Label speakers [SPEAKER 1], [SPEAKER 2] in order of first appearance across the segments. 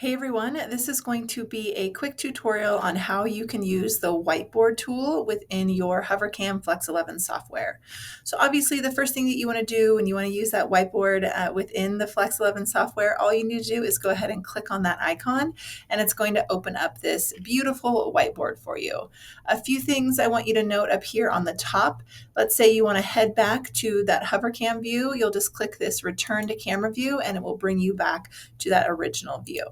[SPEAKER 1] Hey everyone, this is going to be a quick tutorial on how you can use the Whiteboard tool within your HoverCam Flex 11 software. So obviously the first thing that you want to do when you want to use that whiteboard within the Flex 11 software, all you need to do is go ahead and click on that icon and it's going to open up this beautiful whiteboard for you. A few things I want you to note up here on the top. Let's say you want to head back to that HoverCam view, you'll just click this return to camera view and it will bring you back to that original view.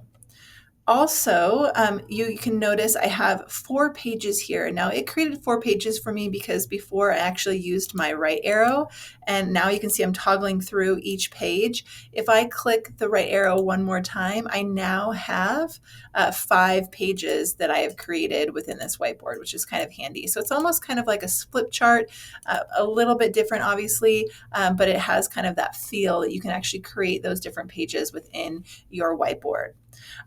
[SPEAKER 1] Also, you can notice I have 4 pages here. Now it created 4 pages for me because before I actually used my right arrow, and now you can see I'm toggling through each page. If I click the right arrow one more time, I now have 5 pages that I have created within this whiteboard, which is kind of handy. So it's almost kind of like a flip chart, a little bit different obviously, but it has kind of that feel that you can actually create those different pages within your whiteboard.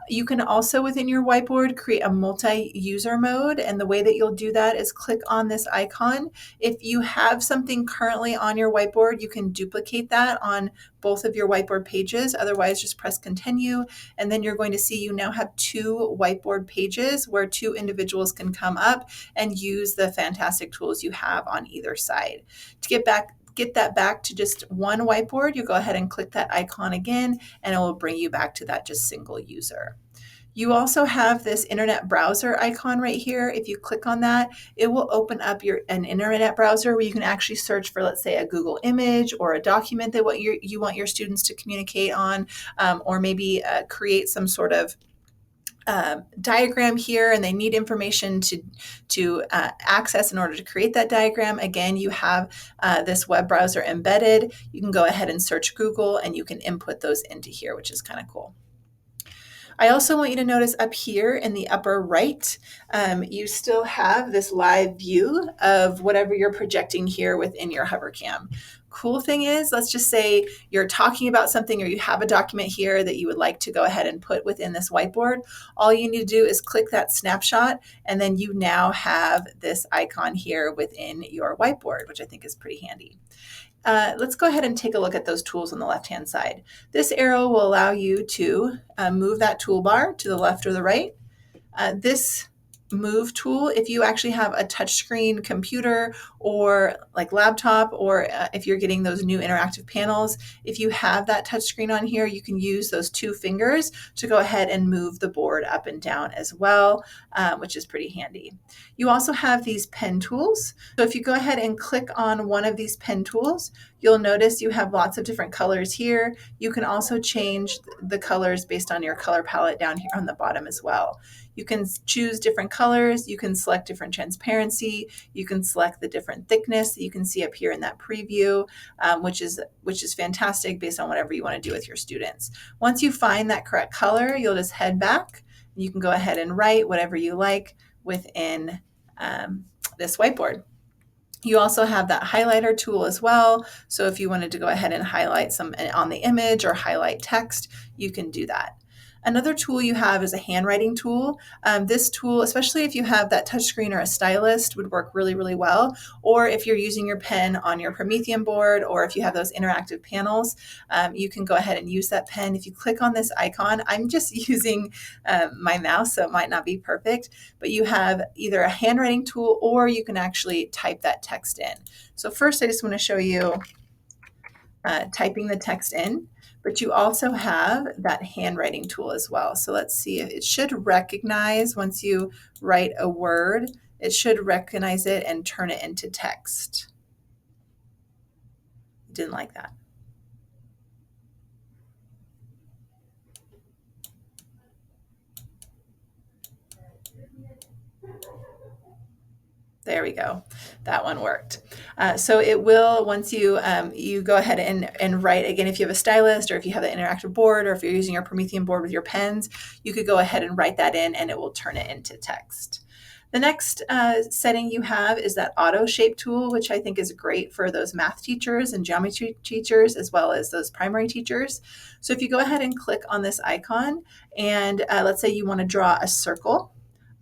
[SPEAKER 1] You can also within your whiteboard create a multi-user mode, and the way that you'll do that is click on this icon. If you have something currently on your whiteboard, you can duplicate that on both of your whiteboard pages. Otherwise, just press continue, and then you're going to see you now have 2 whiteboard pages where 2 individuals can come up and use the fantastic tools you have on either side. To get that back to just one whiteboard, you go ahead and click that icon again, and it will bring you back to that just single user. You also have this internet browser icon right here. If you click on that, it will open up an internet browser where you can actually search for, let's say, a Google image or a document that you want your students to communicate on, or maybe create some sort of diagram here, and they need information to access in order to create that diagram. Again, you have this web browser embedded. You can go ahead and search Google and you can input those into here, which is kind of cool. I also want you to notice up here in the upper right, you still have this live view of whatever you're projecting here within your HoverCam. Cool thing is, let's just say you're talking about something or you have a document here that you would like to go ahead and put within this whiteboard. All you need to do is click that snapshot, and then you now have this icon here within your whiteboard, which I think is pretty handy. Let's go ahead and take a look at those tools on the left-hand side. This arrow will allow you to move that toolbar to the left or the right. This move tool, if you actually have a touchscreen computer or like laptop, or if you're getting those new interactive panels, if you have that touchscreen on here, you can use those 2 fingers to go ahead and move the board up and down as well, which is pretty handy. You also have these pen tools. So if you go ahead and click on one of these pen tools, you'll notice you have lots of different colors here. You can also change the colors based on your color palette down here on the bottom as well. You can choose different colors, you can select different transparency, you can select the different thickness that you can see up here in that preview, which is fantastic based on whatever you want to do with your students. Once you find that correct color, you'll just head back. You can go ahead and write whatever you like within this whiteboard. You also have that highlighter tool as well. So if you wanted to go ahead and highlight some on the image or highlight text, you can do that. Another tool you have is a handwriting tool. This tool, especially if you have that touchscreen or a stylus, would work really, really well. Or if you're using your pen on your Promethean board, or if you have those interactive panels, you can go ahead and use that pen. If you click on this icon, I'm just using my mouse, so it might not be perfect, but you have either a handwriting tool or you can actually type that text in. So first, I just want to show you typing the text in, but you also have that handwriting tool as well. So let's see, if it should recognize once you write a word, it should recognize it and turn it into text. Didn't like that. There we go. That one worked. So it will, once you go ahead and write, again, if you have a stylus or if you have an interactive board or if you're using your Promethean board with your pens, you could go ahead and write that in and it will turn it into text. The next setting you have is that auto shape tool, which I think is great for those math teachers and geometry teachers, as well as those primary teachers. So if you go ahead and click on this icon and let's say you want to draw a circle.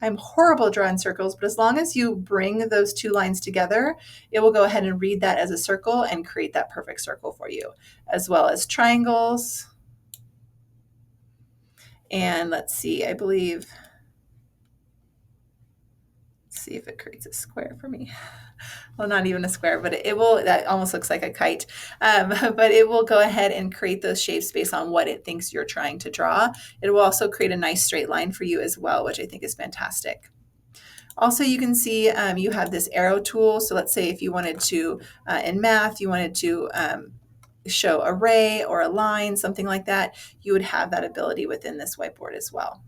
[SPEAKER 1] I'm horrible at drawing circles, but as long as you bring those 2 lines together, it will go ahead and read that as a circle and create that perfect circle for you, as well as triangles And let's see, I believe, let's see if it creates a square for me. Well, not even a square, but it will, that almost looks like a kite. But it will go ahead and create those shapes based on what it thinks you're trying to draw. It will also create a nice straight line for you as well, which I think is fantastic. Also, you can see you have this arrow tool. So let's say if you wanted to, in math, you wanted to show a ray or a line, something like that, you would have that ability within this whiteboard as well.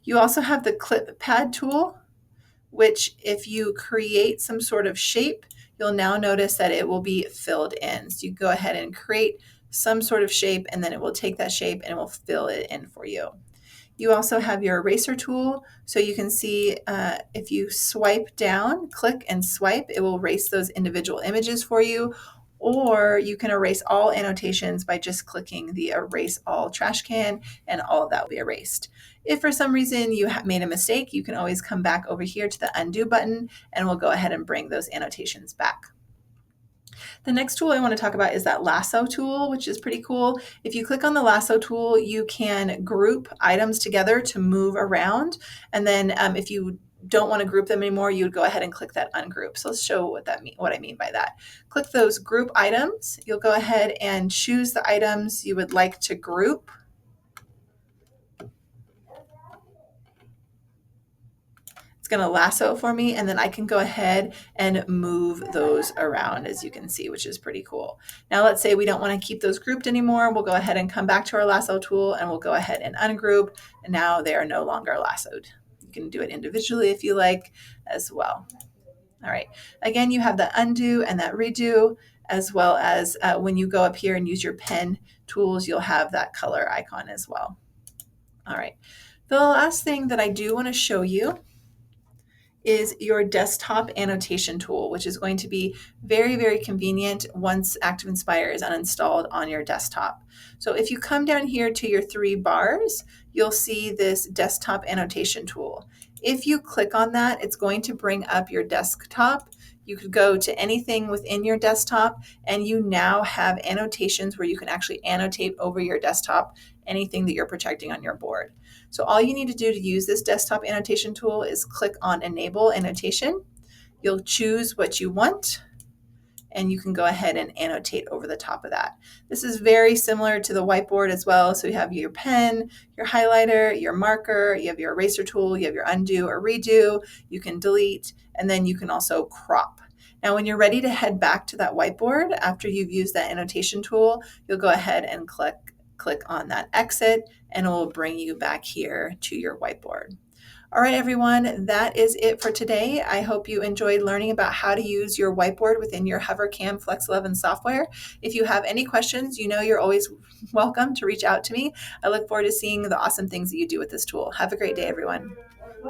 [SPEAKER 1] You also have the clip pad tool, which if you create some sort of shape, you'll now notice that it will be filled in. So you go ahead and create some sort of shape, and then it will take that shape and it will fill it in for you. You also have your eraser tool, so you can see if you swipe down, click and swipe, it will erase those individual images for you, or you can erase all annotations by just clicking the erase all trash can, and all of that will be erased. If for some reason you made a mistake, you can always come back over here to the undo button, and we'll go ahead and bring those annotations back. The next tool I want to talk about is that lasso tool, which is pretty cool. If you click on the lasso tool, you can group items together to move around. And then if you don't want to group them anymore, you would go ahead and click that ungroup. So let's show what I mean by that. Click those group items. You'll go ahead and choose the items you would like to group. It's going to lasso for me, and then I can go ahead and move those around, as you can see, which is pretty cool. Now let's say we don't want to keep those grouped anymore. We'll go ahead and come back to our lasso tool, and we'll go ahead and ungroup, and now they are no longer lassoed. You can do it individually if you like as well. All right, again, you have the undo and that redo, as well as when you go up here and use your pen tools, you'll have that color icon as well. All right, the last thing that I do want to show you is your desktop annotation tool, which is going to be very, very convenient once Active Inspire is uninstalled on your desktop. So if you come down here to your three bars, you'll see this desktop annotation tool. If you click on that, it's going to bring up your desktop. You could go to anything within your desktop, and you now have annotations where you can actually annotate over your desktop anything that you're projecting on your board. So all you need to do to use this desktop annotation tool is click on Enable Annotation. You'll choose what you want, and you can go ahead and annotate over the top of that. This is very similar to the whiteboard as well. So you have your pen, your highlighter, your marker, you have your eraser tool, you have your undo or redo, you can delete, and then you can also crop. Now, when you're ready to head back to that whiteboard after you've used that annotation tool, you'll go ahead and click on that exit, and it will bring you back here to your whiteboard. All right, everyone, that is it for today. I hope you enjoyed learning about how to use your whiteboard within your HoverCam Flex 11 software. If you have any questions, you know you're always welcome to reach out to me. I look forward to seeing the awesome things that you do with this tool. Have a great day, everyone.